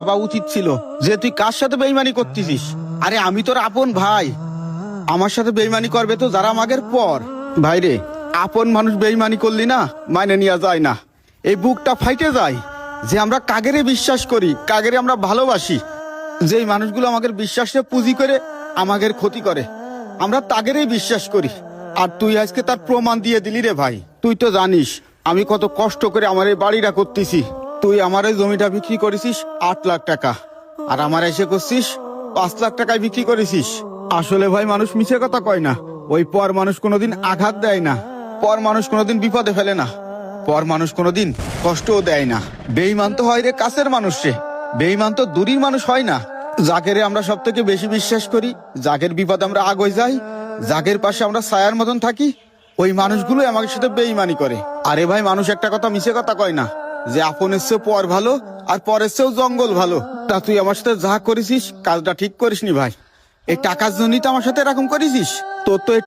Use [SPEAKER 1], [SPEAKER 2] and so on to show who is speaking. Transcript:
[SPEAKER 1] বা উচিত ছিল যে তুই কার সাথে বেইমানি করতেছিস। আরে আমি তোর আপন ভাই, আমার সাথে বেইমানি করবে তো যারা আমাদের পর। ভাইরে, আপন মানুষ বেইমানি করলি না মাইনে নেওয়া যায় না। এই বুকটা ফাইটে যায় যে আমরা কাগেরে বিশ্বাস করি, কাগেরে আমরা ভালোবাসি। যেই মানুষগুলো আমাদের বিশ্বাসে পুঁজি করে আমাদের ক্ষতি করে, আমরা তাগেরেই বিশ্বাস করি। আর তুই আজকে তার প্রমাণ দিয়ে দিলি রে ভাই। তুই তো জানিস আমি কত কষ্ট করে আমার এই বাড়িটা করতেছি। তুই আমার এই জমিটা বিক্রি করেছিস 8 লাখ টাকা, আর আমার এসে করছিস 5 লাখ টাকায় বিক্রি করেছিস। আসলে ভাই মানুষ মিছে কথা কয় না, ওই পর মানুষ কোনোদিন আঘাত দেয় না, পর মানুষ কোনোদিন বিপদে ফেলে না, পর মানুষ কোনোদিন কষ্টও দেয় না। বেঈমান তো হয় রে কাছের মানুষ রে, বেঈমান তো দূরের মানুষ হয় না। যাকে আমরা সব থেকে বেশি বিশ্বাস করি, যাকের বিপদ আমরা আগে যাই, যাকের পাশে আমরা ছায়ার মতন থাকি, ওই মানুষগুলো আমাদের সাথে বেঈমানি করে। আরে ভাই মানুষ একটা কথা মিছে কথা কয় না যে আপনের চেয়েও পর ভালো আর পরের চেয়েও জঙ্গল ভালো। তা তুই আমার সাথে যা করেছিস কাজটা ঠিক করিসনি ভাই। এই টাকার জন্যই তো আমার সাথে এরকম করেছিস। তোর তো